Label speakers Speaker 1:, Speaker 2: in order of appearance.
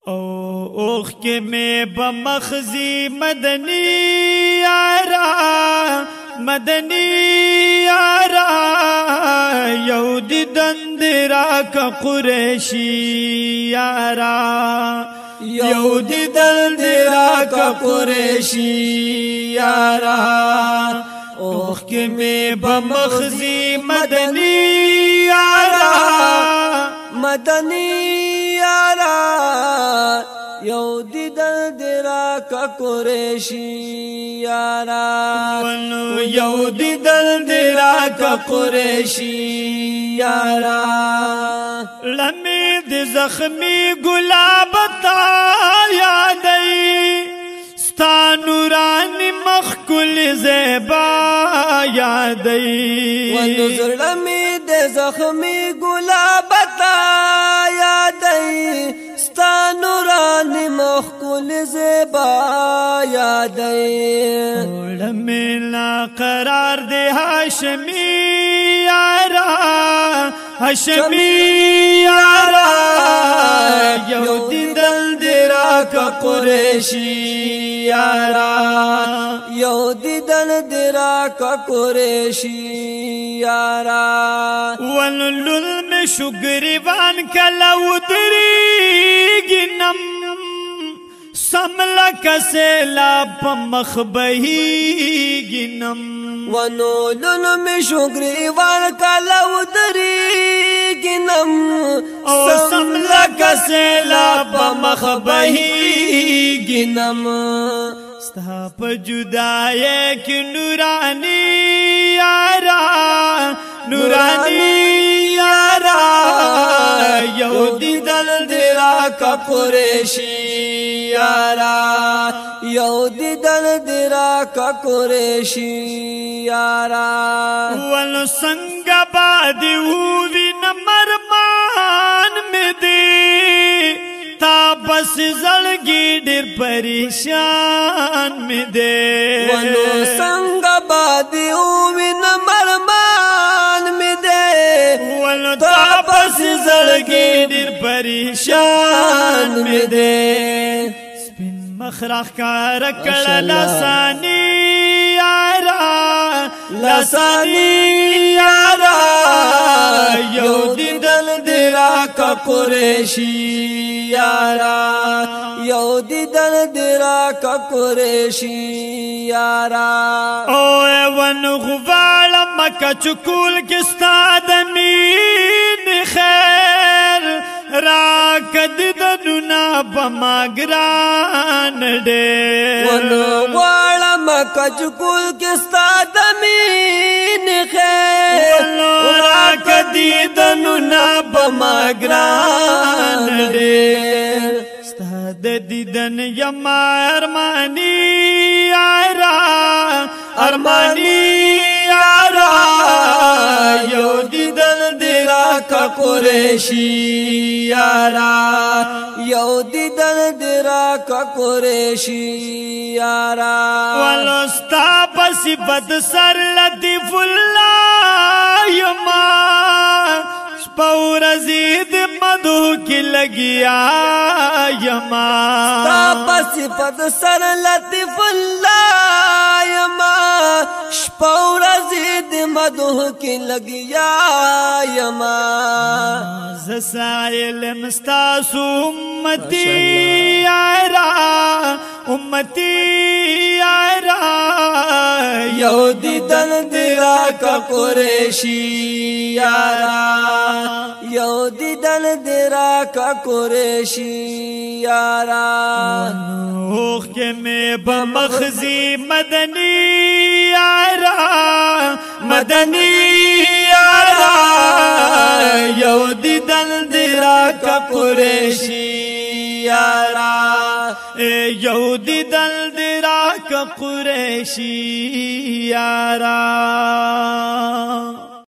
Speaker 1: اوخ کے میں بمخزی مدنی یارا مدنی یارا یو دیدن درا کا قریشی یارا یو دیدن درا کا قریشی یارا اوخ کے میں بمخزی مدنی یارا
Speaker 2: مدنی یارا یو دیدن درا کا قریشی یارا
Speaker 1: یو دیدن درا کا قریشی یارا لمید زخمی گلاب تا یادئی ستا نورانی مخکل زیبا یادئی
Speaker 2: ونظر لمید زخمی گلاب تا یادئی ستا نورانی مخکل زیبا یادئی
Speaker 1: لمینا قرار دے ہاشمی یارا ہاشمی یارا یو دیدن درا کا قریشی یارا
Speaker 2: یو دیدن درا کا قریشی یارا
Speaker 1: وللل میں شگریبان کلو دریگنم سملا کسیلا پمخ بہیگنم
Speaker 2: ونولل میں شگریبان کلو دریگنم
Speaker 1: سملا کسیلا پمخ بہیگنم ستا پا جدائے کی نورانی یارا نورانی یارا یو دیدن درا کا قریشی یارا
Speaker 2: یو دیدن درا کا قریشی یارا
Speaker 1: ولو سنگ بادی ہووی نمرمان میں دے تا بس زلگی ڈر پریشان میں دے
Speaker 2: ولو سنگ بادی ہووی نمرمان میں دے
Speaker 1: ولو تا بس زلگی ڈر پریشان میں دے سپین مخرخ کا رکڑ لسانی یارا لسانی یارا یو دیدن درا کا قریشی یارا
Speaker 2: یو دیدن درا کا قریشی یارا
Speaker 1: اوے ون غوال مکہ چکول کستا دمین خیر راکد دنونا بماگران دے
Speaker 2: ون غوال مکہ چکول کستا دمین خیر
Speaker 1: راکد دنونا بماگران دے استاد دیدن یما ارمانی یارا ارمانی یارا یو دیدن درا کا قریشی یارا
Speaker 2: یو دیدن درا کا قریشی یارا
Speaker 1: ولستا پسی بد سر لطیف اللہ یما شپور زید مدو کی لگیا یما
Speaker 2: تا پسی بد سر لطیف اللہ یما شپور زید مدو کی لگیا یما
Speaker 1: زسائل مستاسو امتی یارا امتی یارا یو دیدن درا کا قریشی یارا
Speaker 2: یو دیدن درا کا قریشی یارا
Speaker 1: اوخ کے میں بمخزی مدنی یارا مدنی یارا یو دیدن درا کا قریشی یارا یو دیدن درا کا قریشی یارا